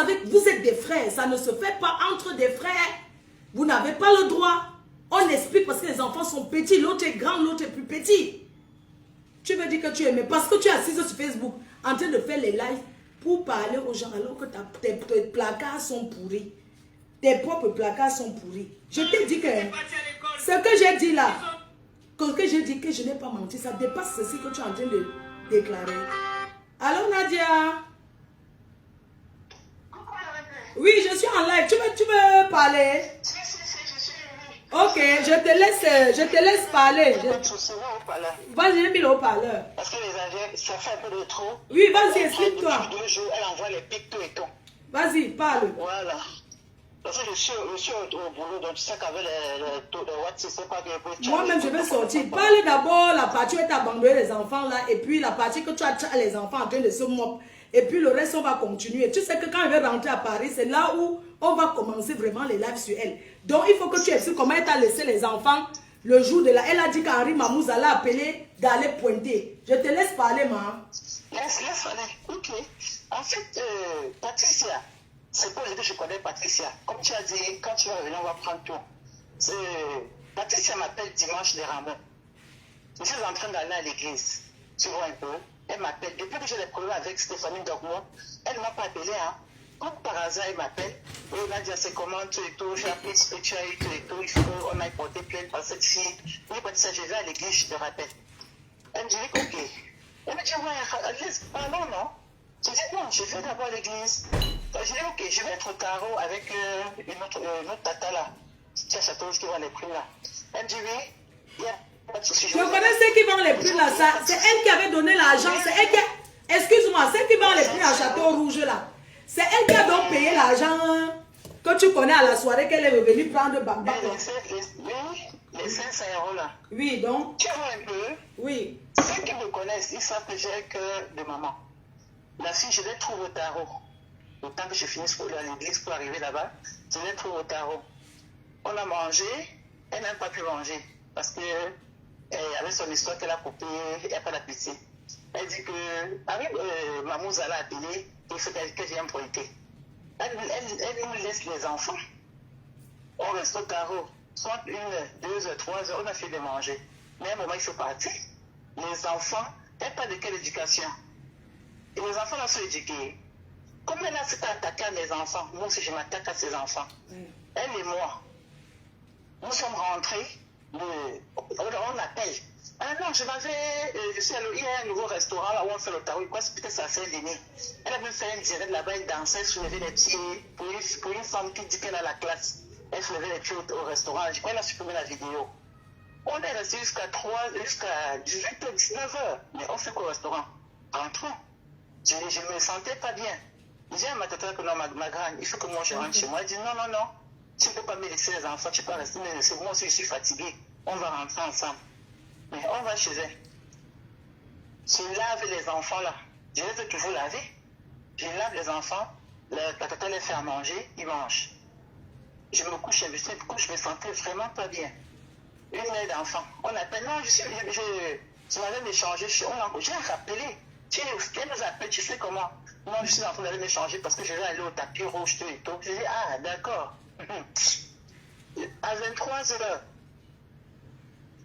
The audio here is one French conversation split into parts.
savez que vous êtes des frères. Ça ne se fait pas entre des frères. Vous n'avez pas le droit. On explique parce que les enfants sont petits. L'autre est grand, l'autre est plus petit. Tu veux dire que tu aimes. Parce que tu es assise sur Facebook en train de faire les lives pour parler aux gens alors que tes placards sont pourris. Tes propres placards sont pourris. Je t'ai dit que ce que j'ai dit là, que j'ai dit que je n'ai pas menti, ça dépasse ceci que tu es en train de déclarer. Allô Nadia? Oui, je suis en live. Tu veux parler? Ok, je te laisse parler. Vas-y, j'ai mis le haut-parleur. Parce que les Indiens, ça fait un peu de trop. Oui, vas-y, explique-toi. Elle envoie les pictos et tout. Vas-y, parle. Voilà. Parce que je suis au boulot, donc tu sais qu'avec les WhatsApp, c'est pas que... Moi-même, je vais sortir. Parle d'abord la partie où tu as abandonné les enfants là, et puis la partie que tu as les enfants en train de se mopper. Et puis le reste, on va continuer. Tu sais que quand elle va rentrer à Paris, c'est là où on va commencer vraiment les lives sur elle. Donc, il faut que tu expliques comment elle t'a laissé les enfants le jour de la... Elle a dit qu'Henri Mamouza l'a appelé d'aller pointer. Je te laisse parler, ma. Laisse aller. Ok. En fait, Patricia, c'est pour dire que je connais Patricia. Comme tu as dit, quand tu vas revenir, on va prendre tout. Patricia m'appelle dimanche de Ramon. Je suis en train d'aller à l'église. Tu vois un peu. Elle m'appelle. Depuis que j'ai des problèmes avec Stéphanie Dogmo, elle ne m'a pas appelé. Hein. Comme par hasard, elle m'appelle. Et elle m'a dit, c'est comment tout et tout. J'ai appelé ce que tu as eu tout et tout. Il faut qu'on aille porter plainte par cette fille. Oui, Patricia, je vais à l'église, je te rappelle. Elle me dit, ok. Elle me dit, ouais, parlons, non? Je dis, non, je vais d'abord à l'église. Je dis, ok, je vais être au carreau avec une autre tata là. Qui a Château, qui vend les prix là. Elle me dit, oui, il y a pas de souci. Je connais ceux qui vendent les prix là. C'est elle qui avait donné l'argent. C'est elle qui a... Excuse-moi, celle qui vend les prix à Château Rouge là. C'est elle qui a donc payé l'argent que tu connais à la soirée qu'elle est revenue prendre Bamba. Oui, les 500 € là. Oui, donc. Tu vois un peu? Oui. Ceux qui me connaissent, ils savent que j'ai un cœur de maman. La fille, je l'ai trouvée au tarot. Le temps que je finisse pour aller à l'église pour arriver là-bas, je l'ai trouvée au tarot. On a mangé, elle n'a pas pu manger parce que avec son histoire qu'elle a coupée, il n'y a pas d'appétit. Elle dit que Mamouza l'a appelé, il faut que je vienne pointer. Elle nous laisse les enfants. On reste au carreau. Soit 1, 2, 3 heures, on a fait de manger. Mais à un moment, il faut partir. Les enfants, elle n'a pas de quelle éducation. Et les enfants là sont éduqués. Comme elle a s'est attaquée à mes enfants, moi aussi je m'attaque à ses enfants. Elle et moi, nous sommes rentrés, on appelle. Ah non, je suis allé, il y a un nouveau restaurant là où on fait le tarot, peut-être ça fait Saint-Denis. Elle a même fait un direct là-bas, elle dansait, soulevait les pieds, pour une femme qui dit qu'elle a la classe. Elle soulevait les pieds au restaurant, elle a supprimé la vidéo. On est resté jusqu'à 18h, 19h, mais on fait qu'au restaurant. Rentrons. Je ne me sentais pas bien. Je dis à ma tata que non, ma grande, il faut que moi je rentre chez moi. Elle dit non, tu ne peux pas me laisser les enfants, tu peux pas rester me laisser. Moi aussi je suis fatiguée. On va rentrer ensemble. Mais on va chez elle. Je lave les enfants là. Je les ai toujours lavés. Je lave les enfants. La tata les fait à manger, ils mangent. Je me couche, je me sentais vraiment pas bien. Une mère d'enfant. On appelle, non, je m'avais échangé, j'ai rappelé. Elle nous appelle, tu sais comment? Non, je suis en train d'aller m'échanger parce que je vais aller au tapis rouge, tout et tout. Je dis, ah, d'accord. À 23h,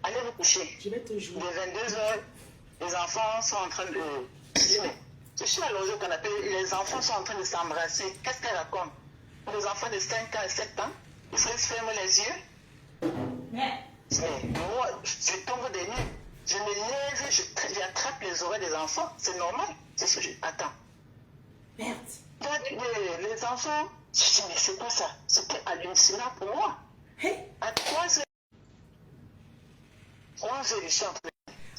allez vous coucher. Je vais te jouer. De 22h, les enfants sont en train de... Je dis, mais je suis allongé au canapé, les enfants sont en train de s'embrasser. Qu'est-ce qu'elle raconte? Les enfants de 5 ans et 7 ans, ils se ferment les yeux. Mais moi, je tombe des nues. Je me lève, j'attrape les oreilles des enfants. C'est normal. C'est ce que je... Attends. Merde. Les enfants, je dis, mais c'est quoi ça? C'était hallucinant pour moi. Hey. À 3h, je suis en train.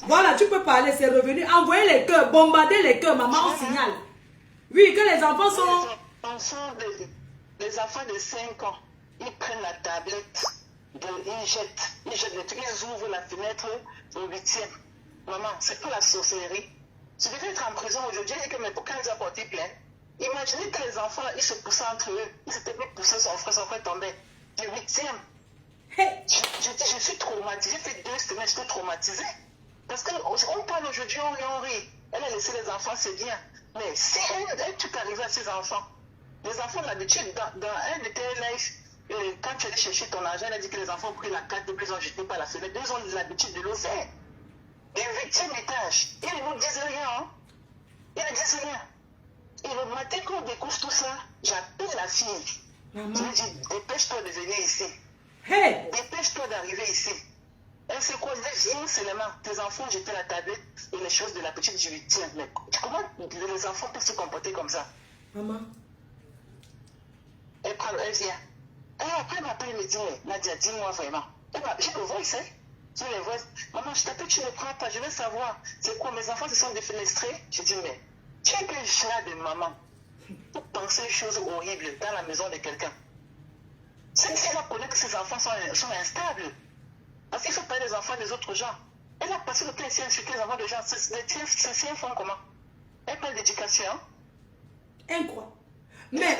Voilà, tu peux parler, c'est revenu. Envoyez les cœurs, bombarder les cœurs, maman, on signale. Oui, que les enfants sont... Les enfants de 5 ans, ils prennent la tablette. Ils jettent les trucs, ils ouvrent la fenêtre au 8e. Maman, c'est pas la sorcellerie. Je devais être en prison aujourd'hui, et que mais pourquoi ils ont porté plainte? Imaginez que les enfants, ils se poussaient entre eux. Ils s'étaient poussés, son frère tombait. Le 8e. Hey. Je suis traumatisée. J'ai fait 2 semaines, j'étais traumatisée. Parce qu'on parle aujourd'hui, on rit. Elle a laissé les enfants, c'est bien. Mais si elle tu peux arriver à ses enfants, Les enfants ont l'habitude, dans un de tes lives, quand tu allais chercher ton argent, elle a dit que les enfants ont pris la carte et puis ils ont jeté par la fenêtre. Ils ont l'habitude de le faire. Et le 8e étage, ils ne nous disent rien. Hein? Ils ne disent rien. Et le matin, quand on découvre tout ça, j'appelle la fille. Maman. Je lui dis, dépêche-toi de venir ici. Hey! Dépêche-toi d'arriver ici. Elle s'est quoi? Viens seulement. Tes enfants ont jeté la tablette et les choses de la petite je lui tiens. Mais comment les enfants peuvent se comporter comme ça? Maman. Elle vient. Et après, elle m'appelle et me dit, Nadia, dis-moi vraiment. J'ai le voice, hein? J'ai le voice. Maman, je t'appelle, tu ne prends pas. Je veux savoir. C'est quoi? Mes enfants se sont défenestrés. Je dis, mais tu es quel genre de maman pour penser des choses horribles dans la maison de quelqu'un? Cette fille-là connaît que ses enfants sont instables. Parce qu'il ne faut pas les enfants des autres gens. Elle a passé le temps ici à insulter les enfants des gens. Ces enfants comment? Elle parle d'éducation. Incroyable. Mais,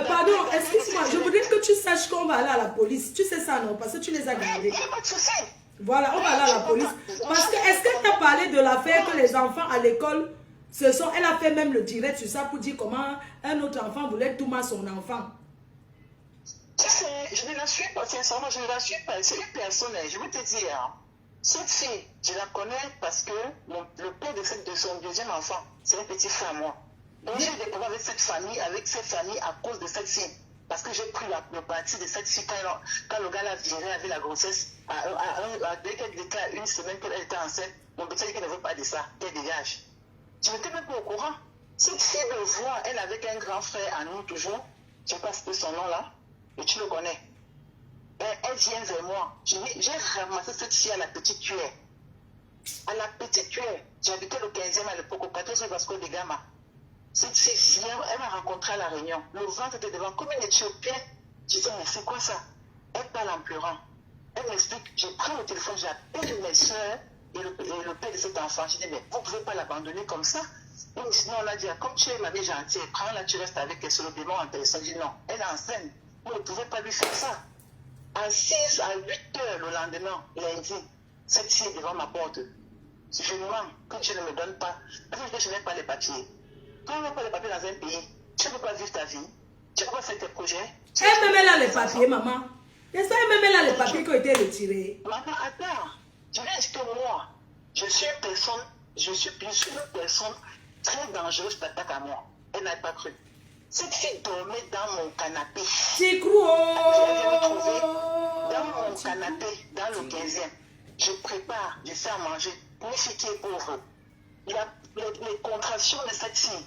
pardon, excuse-moi, je voudrais que tu saches qu'on va aller à la police. Tu sais ça, non? Parce que tu les as gardés. Il n'y a pas de souci. Voilà, on va aller à la police. Parce que, est-ce que tu as parlé de l'affaire que les enfants à l'école, elle a fait même le direct sur ça pour dire comment un autre enfant voulait tout mal son enfant. Tu sais, je ne la suis pas, sincèrement, je ne la suis pas. C'est une personne, je vais te dire, cette fille, je la connais parce que le père de son deuxième enfant, c'est un petit frère à moi. Donc j'ai découvert avec cette famille à cause de cette fille. Parce que j'ai pris le parti de cette fille quand le gars l'a viré avec la grossesse. Dès qu'elle déclare une semaine qu'elle était enceinte, mon petit dit qu'elle ne veut pas de ça, qu'elle dégage. Je n'étais même pas au courant. Cette fille me voit, elle avec un grand frère à nous toujours, je ne sais pas si c'est son nom là, et tu le connais. Elle vient vers moi. J'ai ramassé cette fille à la petite cuillère. À la petite cuillère. J'habitais le 15e à l'époque, au 14e Vasco de Gama. Cette fille vient, elle m'a rencontré à la Réunion. Le ventre était devant, comme une Éthiopienne. Je dis, mais c'est quoi ça? Elle parle en pleurant. Elle m'explique, je prends le téléphone, j'appelle mes soeurs et le père de cet enfant. Je dis, mais vous ne pouvez pas l'abandonner comme ça. Il me dit, non, Nadia, comme tu es ma mère gentille, prends-la, tu restes avec elle sur le démon en personne. Je dis, non, elle est enceinte. Vous ne pouvez pas lui faire ça. À 6 à 8 heures le lendemain, lundi, cette fille est devant ma porte. Je me demande que tu ne me donnes pas, parce que je n'ai pas les papiers. Quand on n'a pas les papiers dans un pays, tu ne peux pas vivre ta vie, tu ne peux pas faire tes projets. Elle même là les papiers, maman. Et ça, elle même là les papiers qui ont été retirés. Maman, attends. Je viens dire que moi, je suis une personne très dangereuse pour l'attaque à moi. Elle n'a pas cru. Cette fille dormait dans mon canapé. C'est gros. Je l'ai retrouvée dans mon canapé, dans le 15e. Je prépare, je fais à manger. Pour une fille qui est pauvre. Les contractions de cette fille,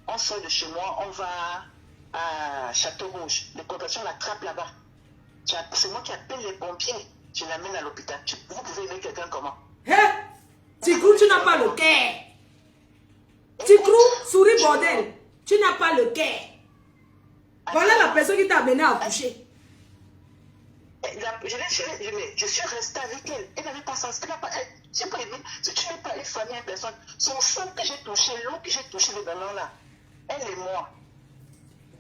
on sort de chez moi, on va à Château-Rouge. Les contractions l'attrapent là-bas. C'est moi qui appelle les pompiers. Je l'amène à l'hôpital. Vous pouvez aider quelqu'un comment? Hein? Tigrou, tu n'as pas le cœur. Tigrou, souris bordel. Tu n'as pas le cœur. Voilà la personne qui t'a amené à accoucher. Je suis restée avec elle. Elle n'avait pas sens. J'ai pas aimé. Si tu n'es pas une famille, une personne, son sang que j'ai touché, l'eau que j'ai touché le ballon là, elle et moi,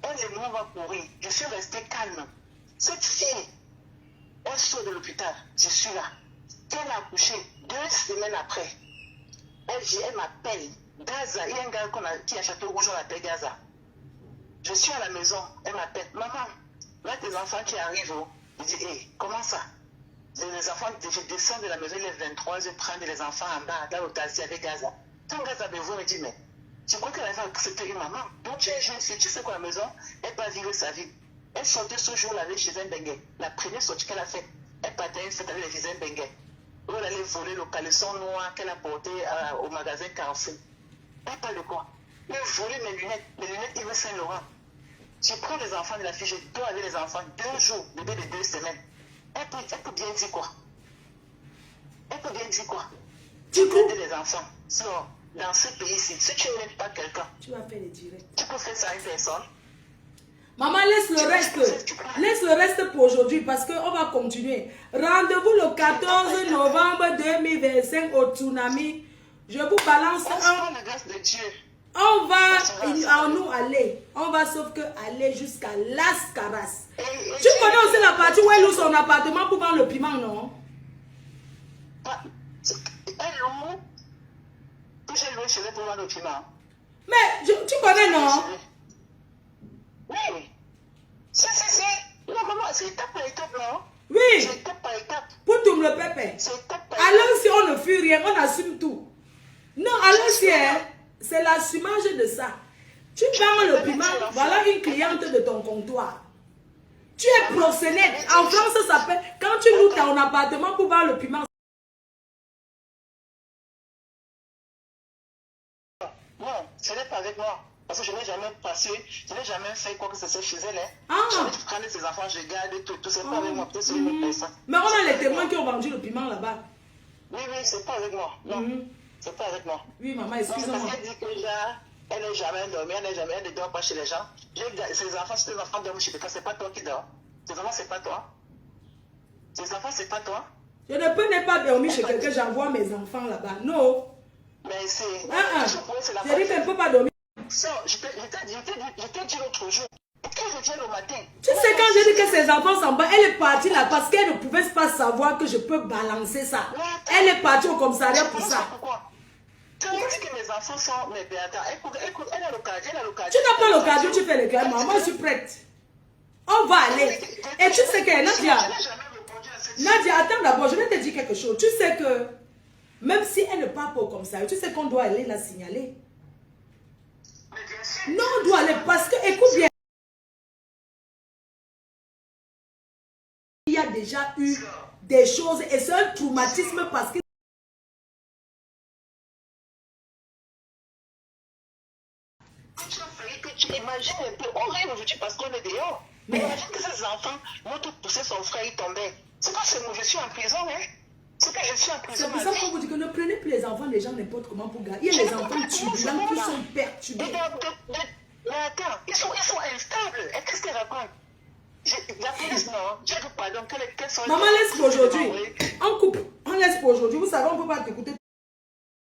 on va courir. Je suis restée calme. Cette fille, elle sort de l'hôpital. Je suis là. Elle a accouché 2 semaines après. Elle m'appelle. Gaza, il y a un gars qui est à Château-Rouge, on l'appelle Gaza. Je suis à la maison, elle m'appelle. Maman, là tes enfants qui arrivent. Je dis, hé, comment ça? Les enfants, je descends de la maison, il est 23, je prends les enfants en bas, dans le taxi avec Gaza. Quand Gaza me voit, me dit, mais je crois qu'elle avait accepté une maman. Donc tu es jeune fille, tu sais quoi, à la maison, elle va vivre sa vie. Elle sortait ce jour-là avec chez un Bengue. La première sortie qu'elle a faite, elle partait une fête avec les Bengue. Où elle allait voler le caleçon noir qu'elle a porté au magasin Carrefour. Elle parle de quoi? Elle volait mes lunettes Yves Saint-Laurent. Je prends les enfants de la fille, je dois avec les enfants 2 jours, bébé de 2 semaines. Elle peut bien dire quoi? Elle peut bien dire quoi? Tu peux aider les enfants. Sinon, dans ce pays-ci, si tu n'aimes pas quelqu'un, tu vas faire les directs. Tu peux faire ça à une personne. Maman, laisse le reste pour aujourd'hui parce qu'on va continuer. Rendez-vous le 14 novembre 2025 au Tsunami. Je vous balance la grâce de Dieu. On va nous aller. On va sauf que aller jusqu'à Las Caras. Tu connais aussi la partie où elle loue son appartement pour vendre le piment, non? Elle loue. Puis j'ai loué chez elle pour vendre le piment. Mais tu connais, non? Oui, rien, on assume tout. Non, alors c'est l'assumage de ça. Tu vends le piment, voilà une cliente de ton comptoir. Tu es proxénète. En France, ça s'appelle, quand tu loues ton appartement pour vendre le piment. Non, ce n'est pas avec moi. Parce que je n'ai jamais passé, je n'ai jamais fait quoi que ce soit chez elle. Ah. Je prends ses enfants, je garde tout. C'est pas avec moi, peut-être c'est une autre personne. Mais on a les témoins qui ont vendu le piment là-bas. Oui, c'est pas avec moi. Non, c'est pas avec moi. Oui, maman, excuse-moi. Parce qu'elle dit que elle n'est jamais dormie, elle ne dort pas chez les gens. Ses enfants, si tes enfants dorment chez toi, c'est pas toi qui dors. Tes enfants, c'est pas toi. Tes enfants, c'est pas toi. Je ne peux pas dormir chez quelqu'un, j'envoie mes enfants là-bas. Non. Mais c'est... Je dis qu'elle ne peut pas dormir. Je t'ai dit l'autre jour. Quand je viens le matin... Tu sais, quand j'ai dit que ses enfants s'en battent, elle est partie là parce qu'elle ne pouvait pas savoir que je peux balancer ça. Elle est partie au commissariat pour ça. Pourquoi? Tu me dis que mes enfants sont... Mais attends, écoute, elle a l'occasion. Tu n'as pas l'occasion, tu fais le calme. Moi, je suis prête. On va aller. Et tu sais que Nadia, attends d'abord, je vais te dire quelque chose. Tu sais que même si elle ne part pas au commissariat, tu sais qu'on doit aller la signaler. Non, on doit aller parce que, écoute bien, il y a déjà eu des choses et c'est un traumatisme parce que tu imagines un peu, on rêve aujourd'hui parce qu'on est dehors. Mais imagine que ces enfants vont tout pousser son frère, il tombait. C'est pas seulement je suis en prison, hein. C'est que je suis en prison. C'est pour ça qu'on vous dit que ne prenez plus les enfants des gens n'importe comment pour garder. Il y a les enfants turbulents qui sont perturbés. Mais attends, ils sont instables. Et qu'est-ce qu'ils racontent? La police, non. Je ne veux pas. Donc, quelles sont les... Maman, laisse pour aujourd'hui. On coupe. On laisse pour aujourd'hui. Vous savez, on ne peut pas t'écouter.